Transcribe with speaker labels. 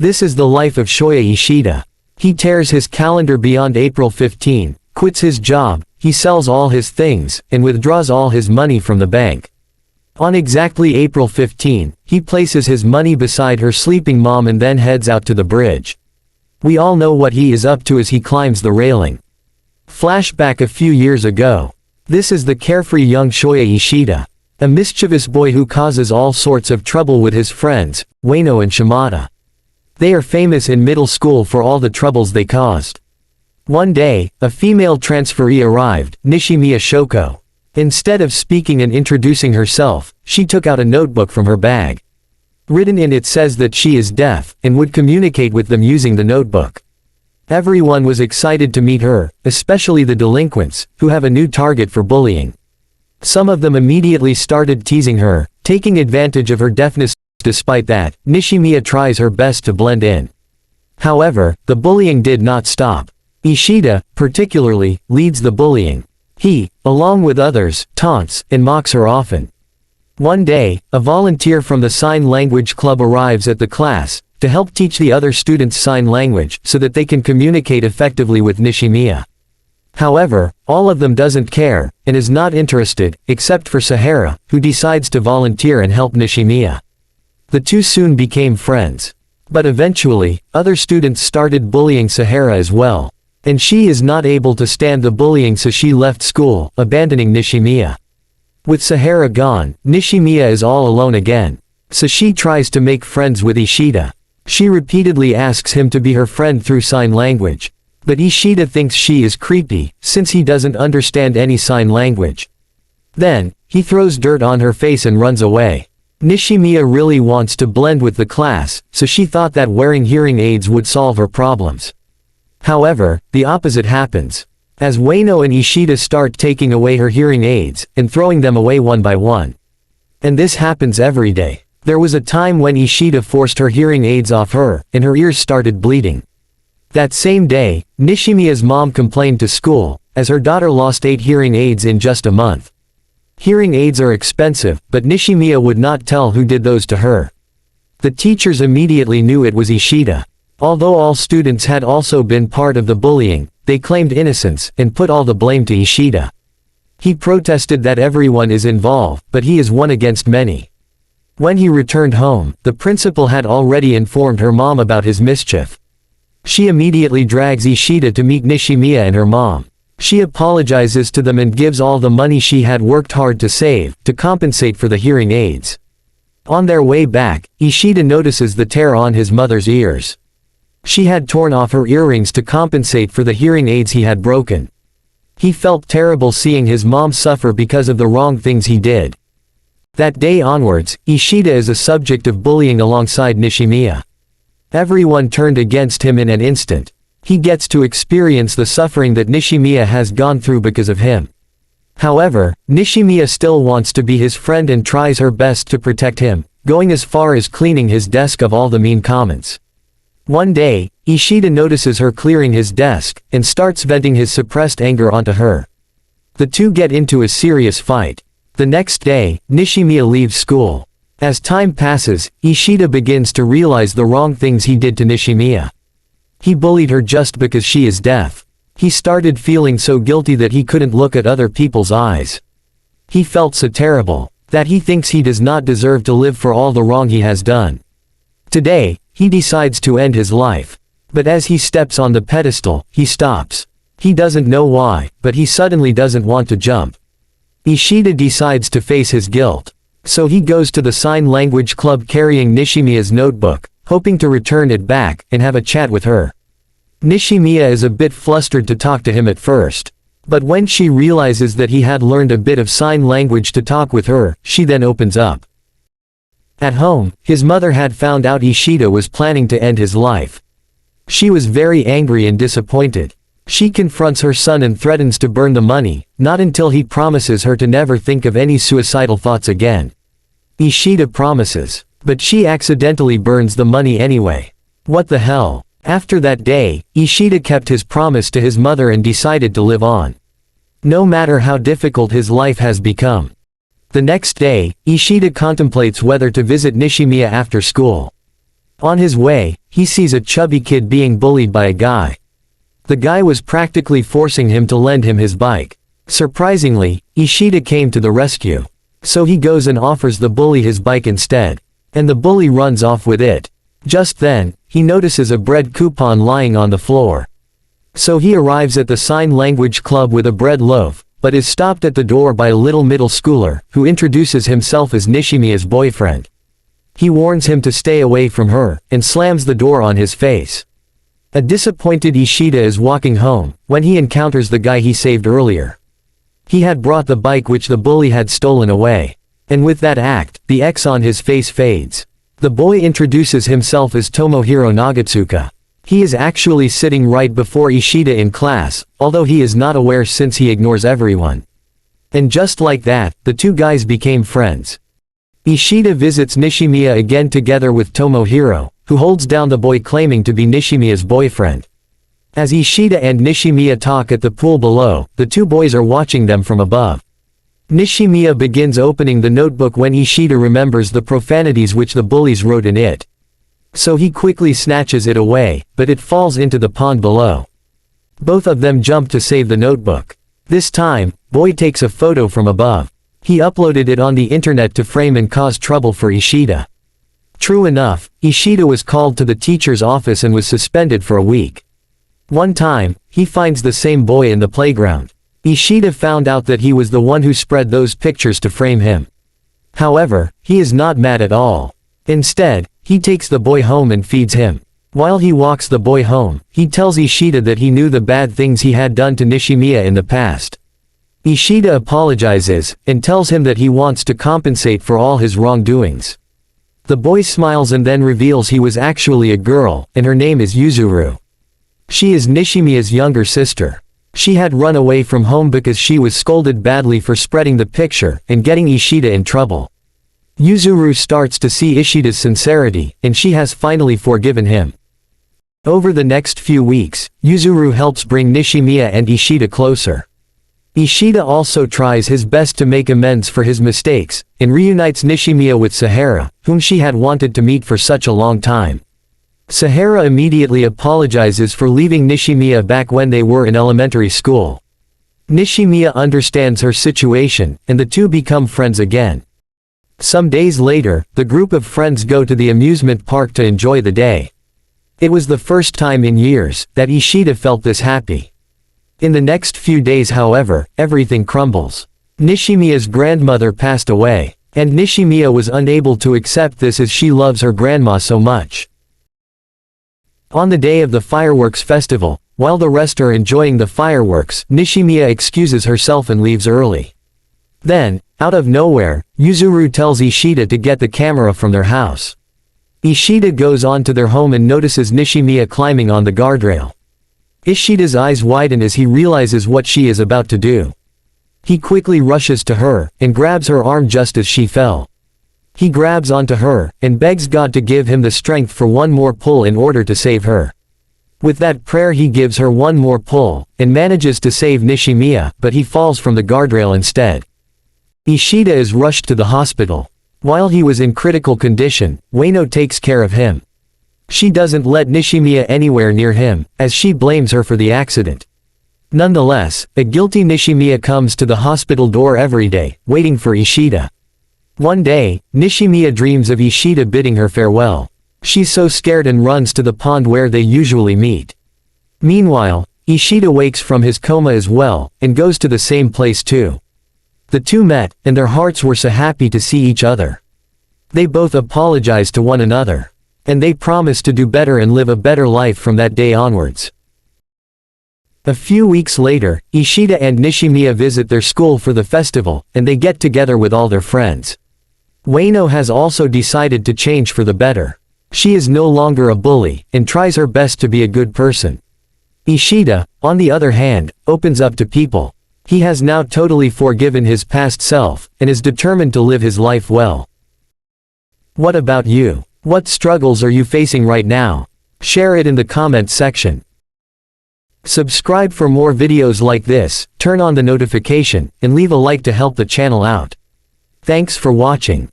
Speaker 1: This is the life of Shoya Ishida. He tears his calendar beyond April 15, quits his job, he sells all his things, and withdraws all his money from the bank. On exactly April 15, he places his money beside her sleeping mom and then heads out to the bridge. We all know what he is up to as he climbs the railing. Flashback a few years ago. This is the carefree young Shoya Ishida. A mischievous boy who causes all sorts of trouble with his friends, Ueno and Shimada. They are famous in middle school for all the troubles they caused. One day, a female transferee arrived, Nishimiya Shoko. Instead of speaking and introducing herself, she took out a notebook from her bag. Written in it says that she is deaf, and would communicate with them using the notebook. Everyone was excited to meet her, especially the delinquents, who have a new target for bullying. Some of them immediately started teasing her, taking advantage of her deafness. Despite that, Nishimiya tries her best to blend in. However, the bullying did not stop. Ishida, particularly, leads the bullying. He, along with others, taunts and mocks her often. One day, a volunteer from the sign language club arrives at the class, to help teach the other students sign language so that they can communicate effectively with Nishimiya. However, all of them doesn't care, and is not interested, except for Sahara, who decides to volunteer and help Nishimiya. The two soon became friends. But eventually, other students started bullying Sahara as well. And she is not able to stand the bullying, so she left school, abandoning Nishimiya. With Sahara gone, Nishimiya is all alone again. So she tries to make friends with Ishida. She repeatedly asks him to be her friend through sign language. But Ishida thinks she is creepy, since he doesn't understand any sign language. Then, he throws dirt on her face and runs away. Nishimiya really wants to blend with the class, so she thought that wearing hearing aids would solve her problems. However, the opposite happens. As Ueno and Ishida start taking away her hearing aids, and throwing them away one by one. And this happens every day. There was a time when Ishida forced her hearing aids off her, and her ears started bleeding. That same day, Nishimiya's mom complained to school, as her daughter lost 8 hearing aids in just a month. Hearing aids are expensive, but Nishimiya would not tell who did those to her. The teachers immediately knew it was Ishida. Although all students had also been part of the bullying, they claimed innocence, and put all the blame to Ishida. He protested that everyone is involved, but he is one against many. When he returned home, the principal had already informed her mom about his mischief. She immediately drags Ishida to meet Nishimiya and her mom. She apologizes to them and gives all the money she had worked hard to save, to compensate for the hearing aids. On their way back, Ishida notices the tear on his mother's ears. She had torn off her earrings to compensate for the hearing aids he had broken. He felt terrible seeing his mom suffer because of the wrong things he did. That day onwards, Ishida is a subject of bullying alongside Nishimiya. Everyone turned against him in an instant. He gets to experience the suffering that Nishimiya has gone through because of him. However, Nishimiya still wants to be his friend and tries her best to protect him, going as far as cleaning his desk of all the mean comments. One day, Ishida notices her clearing his desk, and starts venting his suppressed anger onto her. The two get into a serious fight. The next day, Nishimiya leaves school. As time passes, Ishida begins to realize the wrong things he did to Nishimiya. He bullied her just because she is deaf. He started feeling so guilty that he couldn't look at other people's eyes. He felt so terrible, that he thinks he does not deserve to live for all the wrong he has done. Today, he decides to end his life. But as he steps on the pedestal, he stops. He doesn't know why, but he suddenly doesn't want to jump. Ishida decides to face his guilt. So he goes to the sign language club carrying Nishimiya's notebook, hoping to return it back, and have a chat with her. Nishimiya is a bit flustered to talk to him at first. But when she realizes that he had learned a bit of sign language to talk with her, she then opens up. At home, his mother had found out Ishida was planning to end his life. She was very angry and disappointed. She confronts her son and threatens to burn the money, not until he promises her to never think of any suicidal thoughts again. Ishida promises, but she accidentally burns the money anyway. What the hell? After that day, Ishida kept his promise to his mother and decided to live on. No matter how difficult his life has become. The next day, Ishida contemplates whether to visit Nishimiya after school. On his way, he sees a chubby kid being bullied by a guy. The guy was practically forcing him to lend him his bike. Surprisingly, Ishida came to the rescue. So he goes and offers the bully his bike instead. And the bully runs off with it. Just then, he notices a bread coupon lying on the floor. So he arrives at the sign language club with a bread loaf, but is stopped at the door by a little middle schooler, who introduces himself as Nishimiya's boyfriend. He warns him to stay away from her, and slams the door on his face. A disappointed Ishida is walking home, when he encounters the guy he saved earlier. He had brought the bike which the bully had stolen away. And with that act, the X on his face fades. The boy introduces himself as Tomohiro Nagatsuka. He is actually sitting right before Ishida in class, although he is not aware since he ignores everyone. And just like that, the two guys became friends. Ishida visits Nishimiya again together with Tomohiro, who holds down the boy claiming to be Nishimiya's boyfriend. As Ishida and Nishimiya talk at the pool below, the two boys are watching them from above. Nishimiya begins opening the notebook when Ishida remembers the profanities which the bullies wrote in it. So he quickly snatches it away, but it falls into the pond below. Both of them jump to save the notebook. This time, boy takes a photo from above. He uploaded it on the internet to frame and cause trouble for Ishida. True enough, Ishida was called to the teacher's office and was suspended for a week. One time, he finds the same boy in the playground. Ishida found out that he was the one who spread those pictures to frame him. However, he is not mad at all. Instead, he takes the boy home and feeds him. While he walks the boy home, he tells Ishida that he knew the bad things he had done to Nishimiya in the past. Ishida apologizes, and tells him that he wants to compensate for all his wrongdoings. The boy smiles and then reveals he was actually a girl, and her name is Yuzuru. She is Nishimiya's younger sister. She had run away from home because she was scolded badly for spreading the picture, and getting Ishida in trouble. Yuzuru starts to see Ishida's sincerity, and she has finally forgiven him. Over the next few weeks, Yuzuru helps bring Nishimiya and Ishida closer. Ishida also tries his best to make amends for his mistakes, and reunites Nishimiya with Sahara, whom she had wanted to meet for such a long time. Sahara immediately apologizes for leaving Nishimiya back when they were in elementary school. Nishimiya understands her situation, and the two become friends again. Some days later, the group of friends go to the amusement park to enjoy the day. It was the first time in years that Ishida felt this happy. In the next few days, however, everything crumbles. Nishimiya's grandmother passed away, and Nishimiya was unable to accept this as she loves her grandma so much. On the day of the fireworks festival, while the rest are enjoying the fireworks, Nishimiya excuses herself and leaves early. Then, out of nowhere, Yuzuru tells Ishida to get the camera from their house. Ishida goes on to their home and notices Nishimiya climbing on the guardrail. Ishida's eyes widen as he realizes what she is about to do. He quickly rushes to her, and grabs her arm just as she fell. He grabs onto her, and begs God to give him the strength for one more pull in order to save her. With that prayer he gives her one more pull, and manages to save Nishimiya, but he falls from the guardrail instead. Ishida is rushed to the hospital. While he was in critical condition, Ueno takes care of him. She doesn't let Nishimiya anywhere near him, as she blames her for the accident. Nonetheless, a guilty Nishimiya comes to the hospital door every day, waiting for Ishida. One day, Nishimiya dreams of Ishida bidding her farewell. She's so scared and runs to the pond where they usually meet. Meanwhile, Ishida wakes from his coma as well, and goes to the same place too. The two met, and their hearts were so happy to see each other. They both apologize to one another. And they promise to do better and live a better life from that day onwards. A few weeks later, Ishida and Nishimiya visit their school for the festival, and they get together with all their friends. Ueno has also decided to change for the better. She is no longer a bully, and tries her best to be a good person. Ishida, on the other hand, opens up to people. He has now totally forgiven his past self, and is determined to live his life well. What about you? What struggles are you facing right now? Share it in the comment section. Subscribe for more videos like this, turn on the notification, and leave a like to help the channel out. Thanks for watching.